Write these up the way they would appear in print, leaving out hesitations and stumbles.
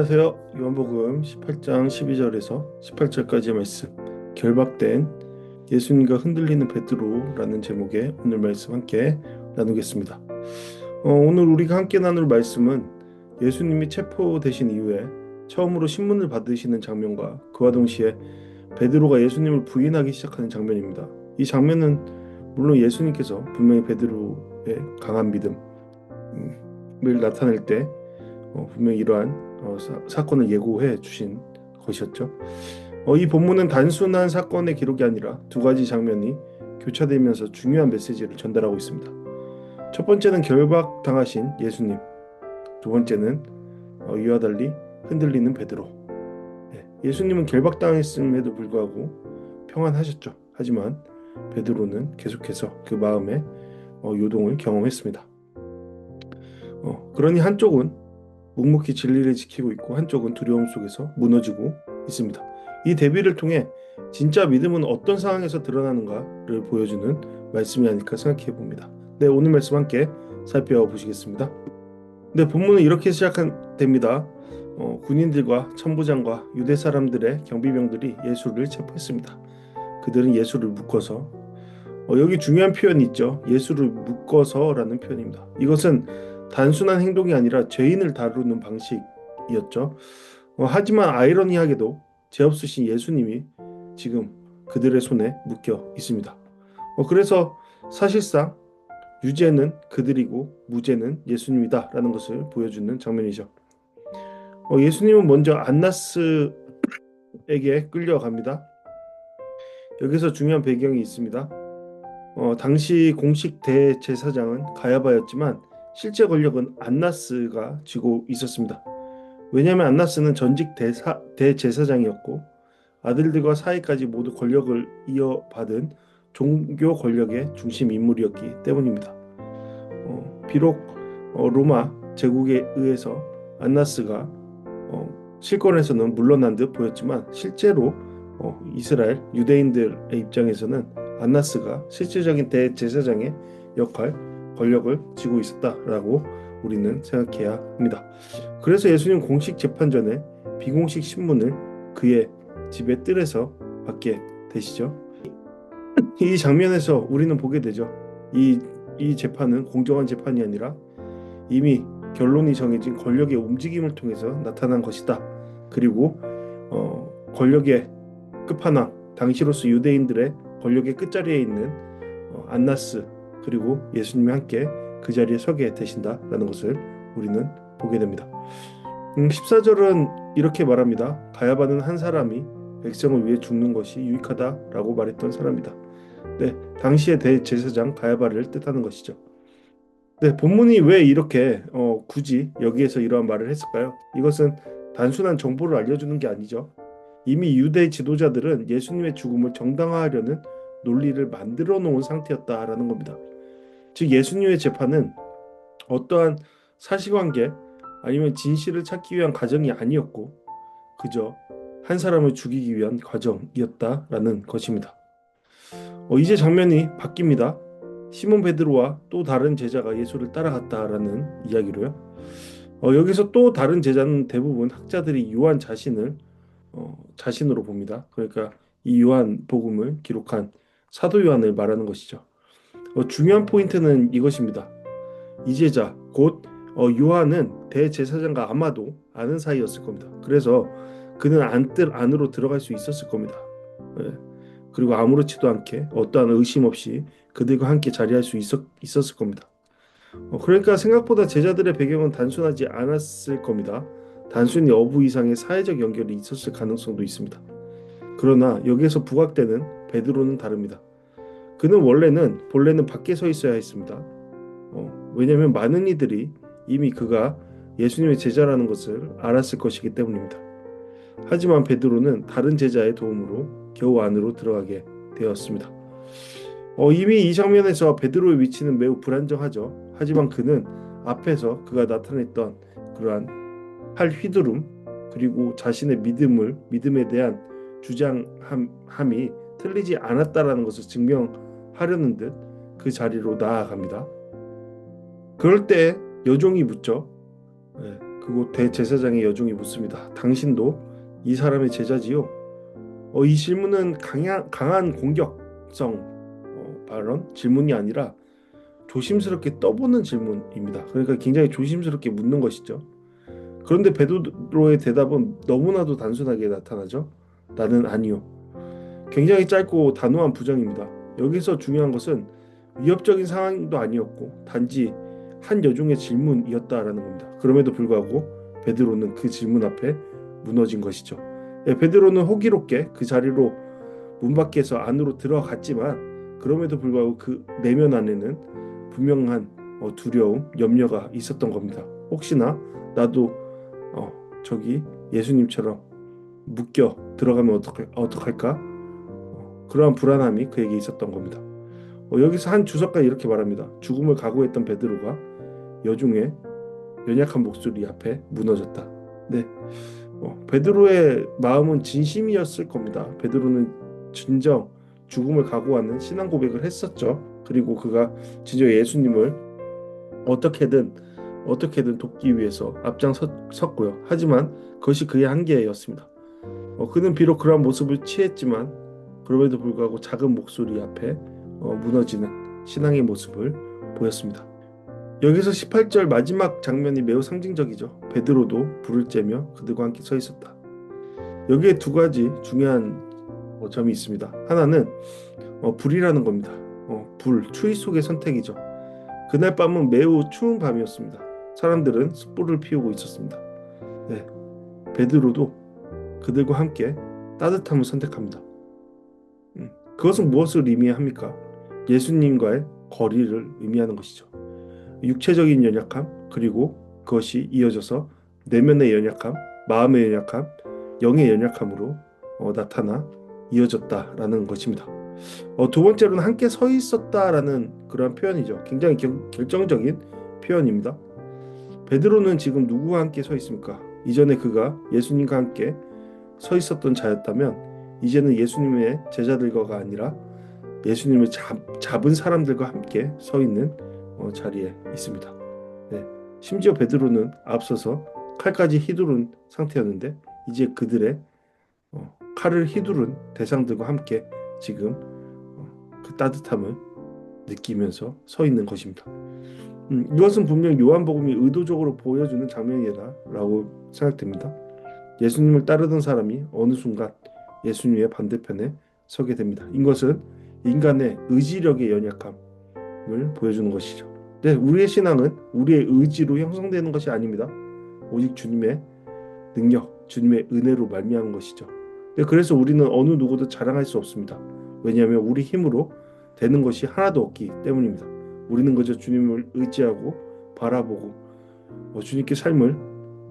안녕하세요. 요한복음 18장 12절에서 18절까지의 말씀, 결박된 예수님과 흔들리는 베드로라는 제목의 오늘 말씀 함께 나누겠습니다. 오늘 우리가 함께 나눌 말씀은 예수님이 체포되신 이후에 처음으로 신문을 받으시는 장면과 그와 동시에 베드로가 예수님을 부인하기 시작하는 장면입니다. 이 장면은 물론 예수님께서 분명히 베드로의 강한 믿음을 나타낼 때 분명히 이러한 사건을 예고해 주신 것이었죠. 이 본문은 단순한 사건의 기록이 아니라 두 가지 장면이 교차되면서 중요한 메시지를 전달하고 있습니다. 첫 번째는 결박당하신 예수님, 두 번째는 이와 달리 흔들리는 베드로. 예수님은 결박당했음에도 불구하고 평안하셨죠. 하지만 베드로는 계속해서 그 마음의 요동을 경험했습니다. 그러니 한쪽은 묵묵히 진리를 지키고 있고 한쪽은 두려움 속에서 무너지고 있습니다. 이 대비를 통해 진짜 믿음은 어떤 상황에서 드러나는가를 보여주는 말씀이 아닐까 생각해 봅니다. 네, 오늘 말씀 함께 살펴보시겠습니다. 네, 본문은 이렇게 시작됩니다. 군인들과 천부장과 유대 사람들의 경비병들이 예수를 체포했습니다. 그들은 예수를 묶어서 여기 중요한 표현이 있죠. 예수를 묶어서라는 표현입니다. 이것은 단순한 행동이 아니라 죄인을 다루는 방식이었죠. 하지만 아이러니하게도 죄 없으신 예수님이 지금 그들의 손에 묶여 있습니다. 그래서 사실상 유죄는 그들이고 무죄는 예수님이다라는 것을 보여주는 장면이죠. 예수님은 먼저 안나스에게 끌려갑니다. 여기서 중요한 배경이 있습니다. 당시 공식 대제사장은 가야바였지만 실제 권력은 안나스가 쥐고 있었습니다. 왜냐하면 안나스는 전직 대제사장이었고 아들들과 사이까지 모두 권력을 이어받은 종교 권력의 중심 인물이었기 때문입니다. 비록 로마 제국에 의해서 안나스가 실권에서는 물러난 듯 보였지만 실제로 이스라엘 유대인들의 입장에서는 안나스가 실질적인 대제사장의 역할, 권력을 쥐고 있었다라고 우리는 생각해야 합니다. 그래서 예수님 공식 재판 전에 비공식 신문을 그의 집의 뜰에서 받게 되시죠. 이 장면에서 우리는 보게 되죠. 이 재판은 공정한 재판이 아니라 이미 결론이 정해진 권력의 움직임을 통해서 나타난 것이다. 그리고 권력의 끝판왕, 당시로서 유대인들의 권력의 끝자리에 있는 안나스 그리고 예수님이 함께 그 자리에 서게 되신다라는 것을 우리는 보게 됩니다. 14절은 이렇게 말합니다. 가야바는 한 사람이 백성을 위해 죽는 것이 유익하다라고 말했던 사람이다. 네, 당시의 대제사장 가야바를 뜻하는 것이죠. 네, 본문이 왜 이렇게 굳이 여기에서 이러한 말을 했을까요? 이것은 단순한 정보를 알려주는 게 아니죠. 이미 유대 지도자들은 예수님의 죽음을 정당화하려는 논리를 만들어 놓은 상태였다라는 겁니다. 즉 예수님의 재판은 어떠한 사실관계 아니면 진실을 찾기 위한 과정이 아니었고 그저 한 사람을 죽이기 위한 과정이었다라는 것입니다. 이제 장면이 바뀝니다. 시몬 베드로와 또 다른 제자가 예수를 따라갔다라는 이야기로요. 여기서 또 다른 제자는 대부분 학자들이 요한 자신을 자신으로 봅니다. 그러니까 이 요한 복음을 기록한 사도 요한을 말하는 것이죠. 중요한 포인트는 이것입니다. 이 제자 곧 요한은 대제사장과 아마도 아는 사이였을 겁니다. 그래서 그는 안뜰 안으로 들어갈 수 있었을 겁니다. 예. 그리고 아무렇지도 않게 어떠한 의심 없이 그들과 함께 자리할 수 있었을 겁니다. 그러니까 생각보다 제자들의 배경은 단순하지 않았을 겁니다. 단순히 어부 이상의 사회적 연결이 있었을 가능성도 있습니다. 그러나 여기에서 부각되는 베드로는 다릅니다. 그는 본래는 밖에 서 있어야 했습니다. 왜냐하면 많은 이들이 이미 그가 예수님의 제자라는 것을 알았을 것이기 때문입니다. 하지만 베드로는 다른 제자의 도움으로 겨우 안으로 들어가게 되었습니다. 이미 이 장면에서 베드로의 위치는 매우 불안정하죠. 하지만 그는 앞에서 그가 나타냈던 그러한 팔 휘두름 그리고 자신의 믿음에 대한 주장함이 틀리지 않았다라는 것을 증명하려는 듯 그 자리로 나아갑니다. 그럴 때 여종이 묻죠. 그곳 대제사장의 여종이 묻습니다. 당신도 이 사람의 제자지요? 이 질문은 강한 공격성 발언, 질문이 아니라 조심스럽게 떠보는 질문입니다. 그러니까 굉장히 조심스럽게 묻는 것이죠. 그런데 베드로의 대답은 너무나도 단순하게 나타나죠. 나는 아니요. 굉장히 짧고 단호한 부정입니다. 여기서 중요한 것은 위협적인 상황도 아니었고 단지 한 여종의 질문이었다라는 겁니다. 그럼에도 불구하고 베드로는 그 질문 앞에 무너진 것이죠. 예, 베드로는 호기롭게 그 자리로 문 밖에서 안으로 들어갔지만 그럼에도 불구하고 그 내면 안에는 분명한 두려움, 염려가 있었던 겁니다. 혹시나 나도 저기 예수님처럼 묶여 들어가면 어떡할까? 그러한 불안함이 그에게 있었던 겁니다. 여기서 한 주석가 이렇게 말합니다. 죽음을 각오했던 베드로가 여중의 연약한 목소리 앞에 무너졌다. 네, 베드로의 마음은 진심이었을 겁니다. 베드로는 진정 죽음을 각오하는 신앙 고백을 했었죠. 그리고 그가 진정 예수님을 어떻게든 돕기 위해서 앞장섰고요. 하지만 그것이 그의 한계였습니다. 그는 비록 그러한 모습을 취했지만 그럼에도 불구하고 작은 목소리 앞에 무너지는 신앙의 모습을 보였습니다. 여기서 18절 마지막 장면이 매우 상징적이죠. 베드로도 불을 쬐며 그들과 함께 서 있었다. 여기에 두 가지 중요한 점이 있습니다. 하나는 불이라는 겁니다. 추위 속의 선택이죠. 그날 밤은 매우 추운 밤이었습니다. 사람들은 숯불을 피우고 있었습니다. 네, 베드로도 그들과 함께 따뜻함을 선택합니다. 그것은 무엇을 의미합니까? 예수님과의 거리를 의미하는 것이죠. 육체적인 연약함, 그리고 그것이 이어져서 내면의 연약함, 마음의 연약함, 영의 연약함으로 나타나 이어졌다라는 것입니다. 두 번째로는 함께 서 있었다라는 그런 표현이죠. 굉장히 결정적인 표현입니다. 베드로는 지금 누구와 함께 서 있습니까? 이전에 그가 예수님과 함께 서 있었던 자였다면 이제는 예수님의 제자들과가 아니라 예수님을 잡은 사람들과 함께 서 있는 자리에 있습니다. 네. 심지어 베드로는 앞서서 칼까지 휘두른 상태였는데 이제 그들의 칼을 휘두른 대상들과 함께 지금 그 따뜻함을 느끼면서 서 있는 것입니다. 이것은 분명 요한복음이 의도적으로 보여주는 장면이다라고 생각됩니다. 예수님을 따르던 사람이 어느 순간 예수님의 반대편에 서게 됩니다. 이것은 인간의 의지력의 연약함을 보여주는 것이죠. 네, 우리의 신앙은 우리의 의지로 형성되는 것이 아닙니다. 오직 주님의 능력, 주님의 은혜로 말미암은 것이죠. 네, 그래서 우리는 어느 누구도 자랑할 수 없습니다. 왜냐하면 우리 힘으로 되는 것이 하나도 없기 때문입니다. 우리는 그저 주님을 의지하고 바라보고 주님께 삶을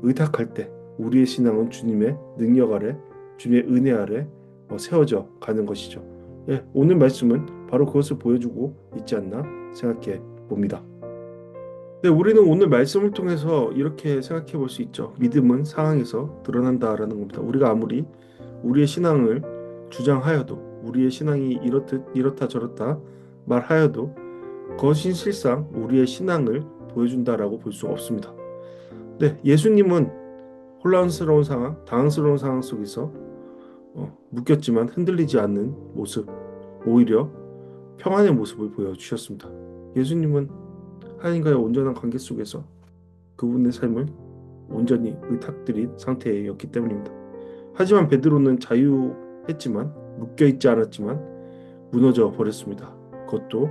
의탁할 때 우리의 신앙은 주님의 능력 아래, 주님의 은혜 아래 세워져 가는 것이죠. 예, 오늘 말씀은 바로 그것을 보여주고 있지 않나 생각해 봅니다. 네, 우리는 오늘 말씀을 통해서 이렇게 생각해 볼 수 있죠. 믿음은 상황에서 드러난다라는 겁니다. 우리가 아무리 우리의 신앙을 주장하여도 우리의 신앙이 이렇다 저렇다 말하여도 그것이 실상 우리의 신앙을 보여준다라고 볼 수 없습니다. 네, 예수님은 혼란스러운 상황, 당황스러운 상황 속에서 묶였지만 흔들리지 않는 모습, 오히려 평안의 모습을 보여주셨습니다. 예수님은 하나님과의 온전한 관계 속에서 그분의 삶을 온전히 의탁드린 상태였기 때문입니다. 하지만 베드로는 자유했지만 묶여있지 않았지만 무너져 버렸습니다. 그것도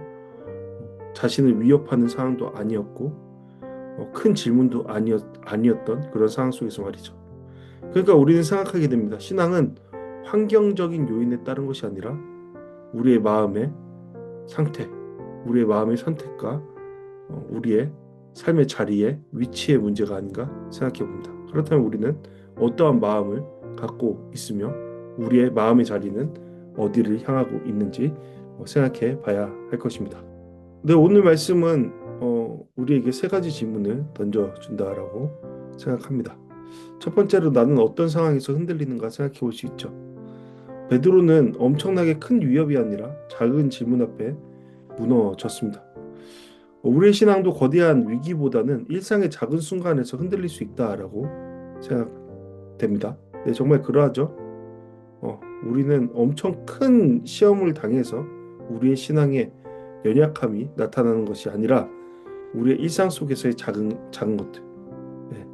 자신을 위협하는 상황도 아니었고 큰 질문도 아니었던 그런 상황 속에서 말이죠. 그러니까 우리는 생각하게 됩니다. 신앙은 환경적인 요인에 따른 것이 아니라 우리의 마음의 상태, 우리의 마음의 선택과 우리의 삶의 자리에 위치의 문제가 아닌가 생각해 봅니다. 그렇다면 우리는 어떠한 마음을 갖고 있으며 우리의 마음의 자리는 어디를 향하고 있는지 생각해 봐야 할 것입니다. 네, 오늘 말씀은 우리에게 세 가지 질문을 던져준다라고 생각합니다. 첫 번째로 나는 어떤 상황에서 흔들리는가 생각해 볼 수 있죠. 베드로는 엄청나게 큰 위협이 아니라 작은 질문 앞에 무너졌습니다. 우리의 신앙도 거대한 위기보다는 일상의 작은 순간에서 흔들릴 수 있다라고 생각됩니다. 네, 정말 그러하죠. 우리는 엄청 큰 시험을 당해서 우리의 신앙의 연약함이 나타나는 것이 아니라 우리의 일상 속에서의 작은 작은 것들, 네,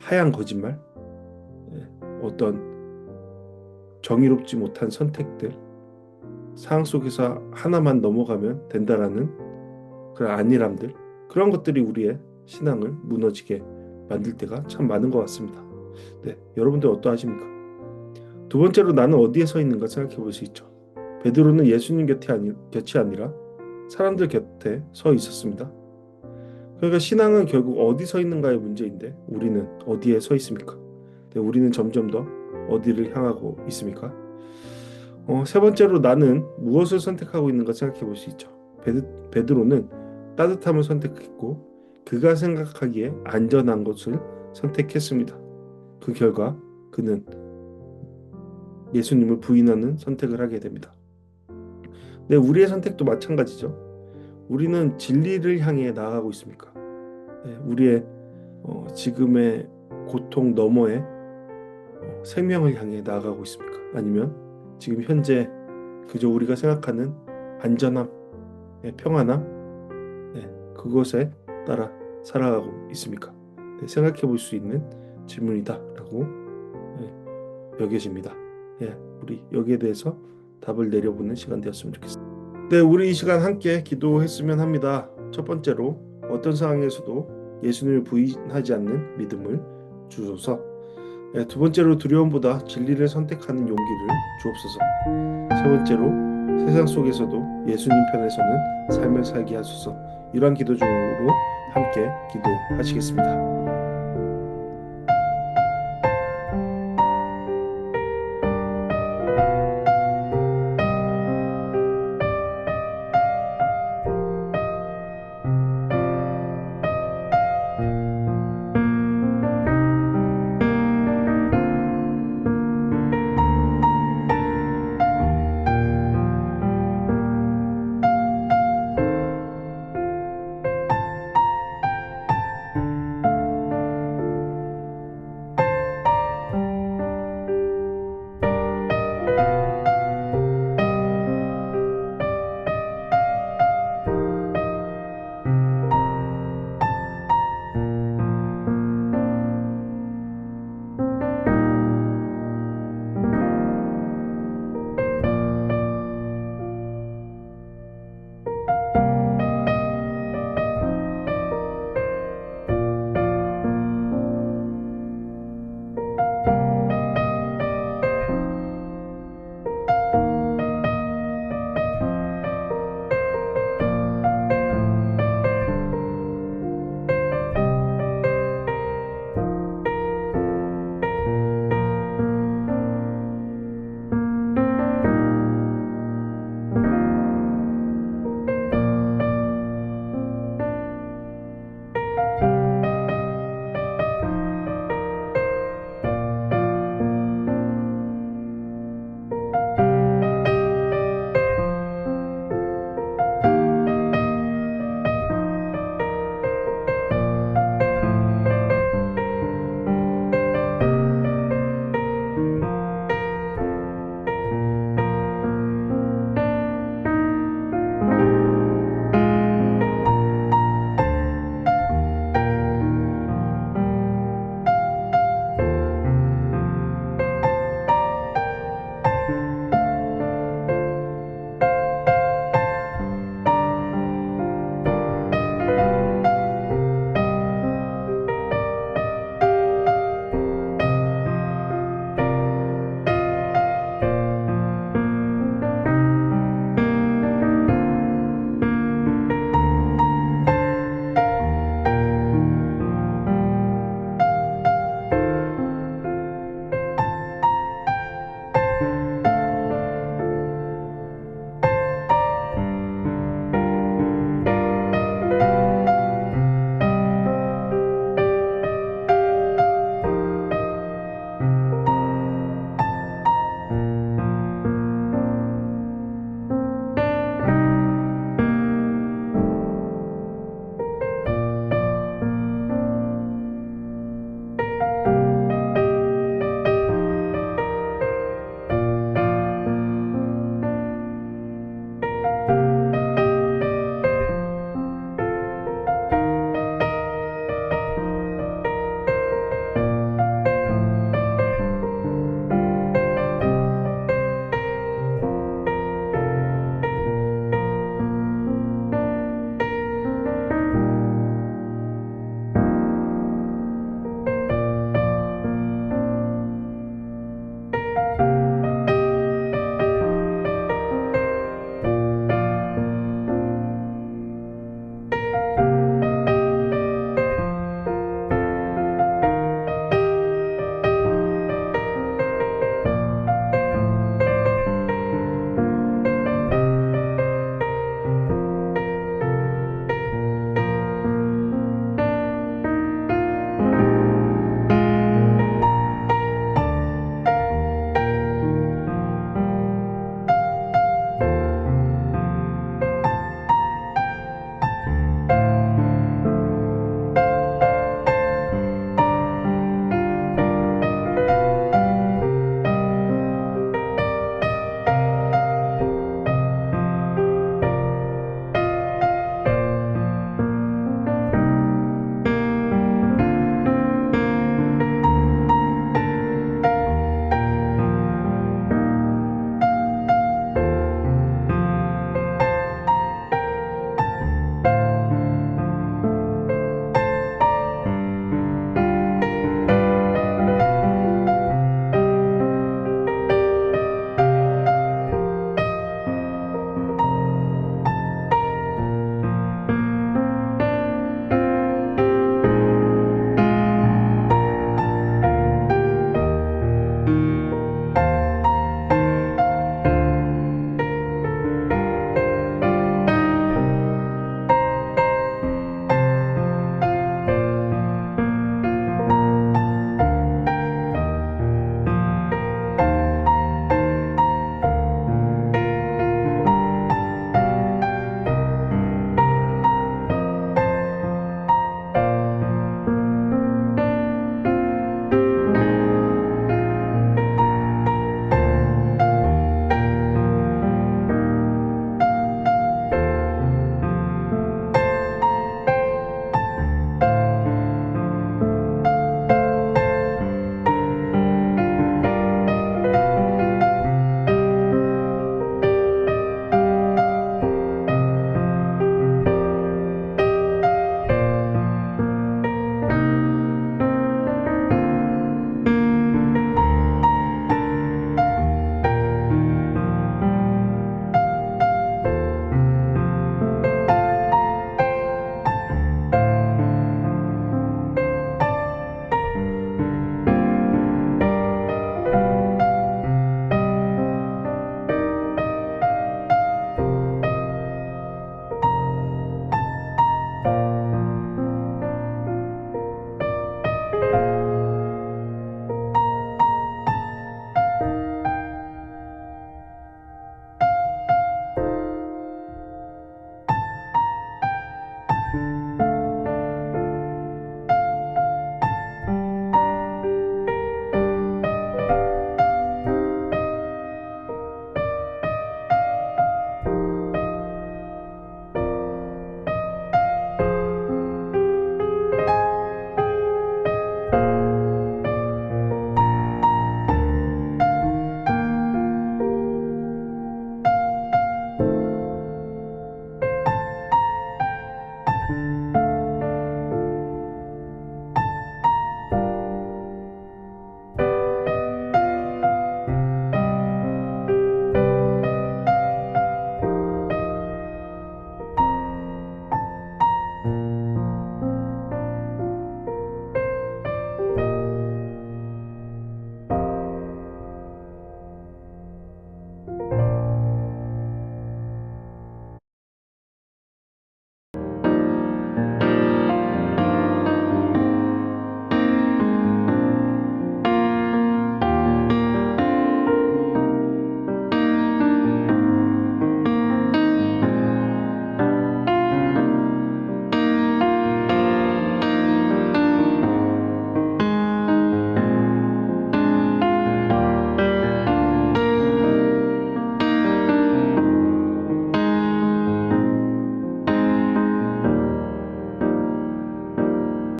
하얀 거짓말, 네, 어떤 정의롭지 못한 선택들, 상황 속에서 하나만 넘어가면 된다라는 그런 안일함들, 그런 것들이 우리의 신앙을 무너지게 만들 때가 참 많은 것 같습니다. 네, 여러분들 어떠하십니까? 두 번째로 나는 어디에 서 있는가 생각해 볼 수 있죠. 베드로는 예수님 곁이 아니라 사람들 곁에 서 있었습니다. 그러니까 신앙은 결국 어디 서 있는가의 문제인데 우리는 어디에 서 있습니까? 네, 우리는 점점 더 어디를 향하고 있습니까? 세 번째로 나는 무엇을 선택하고 있는가 생각해 볼 수 있죠. 베드로는 따뜻함을 선택했고 그가 생각하기에 안전한 것을 선택했습니다. 그 결과 그는 예수님을 부인하는 선택을 하게 됩니다. 네, 우리의 선택도 마찬가지죠. 우리는 진리를 향해 나아가고 있습니까? 네, 우리의 지금의 고통 너머에 생명을 향해 나아가고 있습니까? 아니면 지금 현재 그저 우리가 생각하는 안전함, 평안함, 그것에 따라 살아가고 있습니까? 네, 생각해 볼 수 있는 질문이다라고 여겨집니다. 우리 여기에 대해서 답을 내려보는 시간 되었으면 좋겠습니다. 네, 우리 이 시간 함께 기도했으면 합니다. 첫 번째로 어떤 상황에서도 예수님을 부인하지 않는 믿음을 주소서. 두 번째로 두려움보다 진리를 선택하는 용기를 주옵소서. 세 번째로 세상 속에서도 예수님 편에서는 삶을 살게 하소서. 이러한 기도 중으로 함께 기도하시겠습니다.